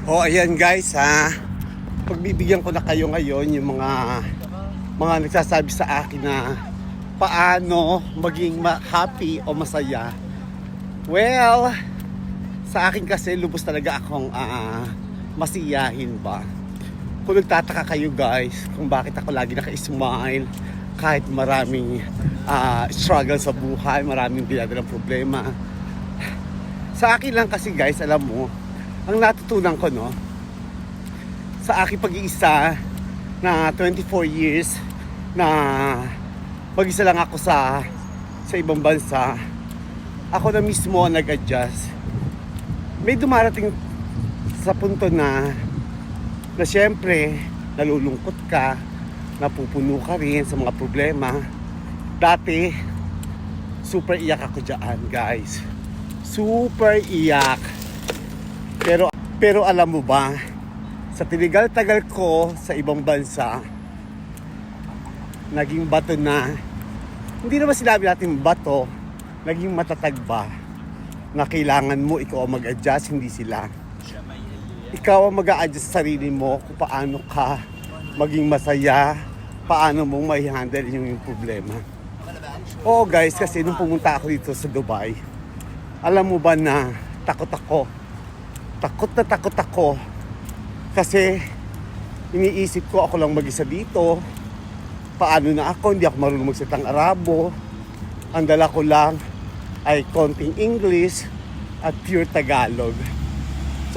O ayan guys ha, pagbibigyan ko na kayo ngayon yung mga nagsasabi sa akin na paano maging happy o masaya. Well, sa akin kasi lubos talaga akong masiyahin ba. Kung nagtataka kayo guys kung bakit ako lagi naka-smile kahit maraming struggle sa buhay, maraming dinadalang problema. Sa akin lang kasi guys, alam mo, ang natutunan ko sa aking pag-iisa na 24 years na mag-isa lang ako sa ibang bansa, ako na mismo ang nag-adjust. May dumarating sa punto na syempre nalulungkot ka, napupuno ka rin sa mga problema. Dati super iyak ako dyan guys, super iyak. Pero alam mo ba, sa tinigal-tagal ko sa ibang bansa, naging bato na, hindi naman sinabi natin bato, naging matatag ba, na kailangan mo ikaw ang mag-adjust, hindi sila. Ikaw ang mag-a-adjust sa sarili mo kung paano ka maging masaya, paano mong mai-handle yung problema. Oo guys, kasi nung pumunta ako dito sa Dubai, alam mo ba na takot ako kasi iniisip ko ako lang mag-isa dito. Paano na ako, hindi ako marunong magsalitang Arabo, ang dala ko lang ay konting English at pure Tagalog.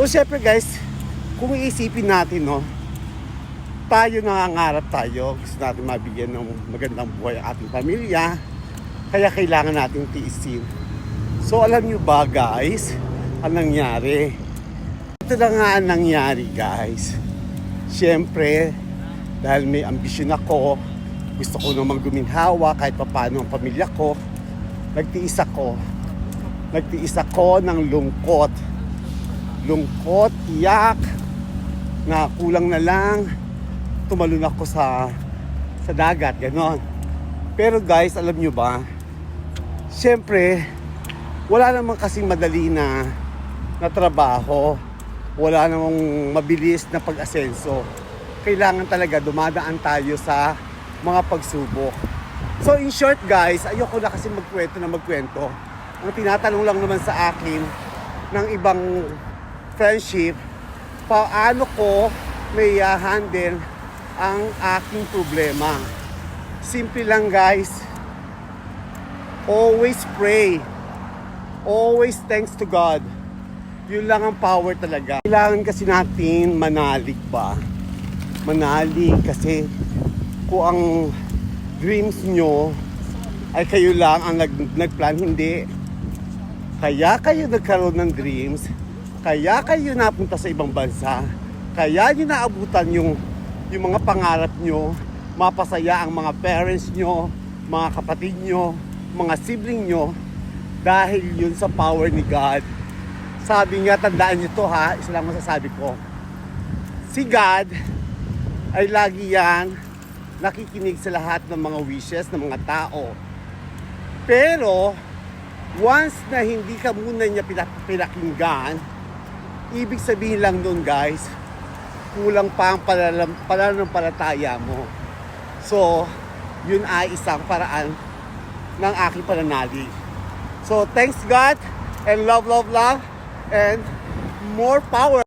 So syempre guys, kung iisipin natin tayo nangangarap tayo, gusto natin mabigyan ng magandang buhay ang ating pamilya, kaya kailangan natin tiisin. So alam nyo ba guys, ang nangyari? Ito na nga ang nangyari guys. Siyempre, dahil may ambisyon ako, gusto ko namang guminhawa kahit paano ang pamilya ko, nagtiis ako ng lungkot, iyak, na kulang na lang tumalon ako sa dagat, ganon. Pero guys, alam nyo ba, siyempre wala namang kasing madali na trabaho, wala namang mabilis na pag-asenso. Kailangan talaga dumadaan tayo sa mga pagsubok. So in short guys, ayoko na kasi magkwento. Ang tinatanong lang naman sa akin ng ibang friendship, paano ko may handle ang aking problema. Simple lang guys, always pray, always thanks to God. Yun lang ang power talaga. Kailangan kasi natin manalig ba? Manalig kasi kung ang dreams nyo ay kayo lang ang nagplan, hindi. Kaya kayo nagkaroon ng dreams, kaya kayo napunta sa ibang bansa, kaya nyo naabutan yung mga pangarap nyo, mapasaya ang mga parents nyo, mga kapatid nyo, mga sibling nyo, dahil yun sa power ni God. Sabi nga, tandaan nyo to ha, isa lang masasabi ko. Si God ay lagi yan nakikinig sa lahat ng mga wishes ng mga tao. Pero, once na hindi ka muna niya pinakinggan, ibig sabihin lang nun guys, kulang pa ang pananampalataya mo. So, yun ay isang paraan ng aking pananalig. So, thanks God, and love, and more power.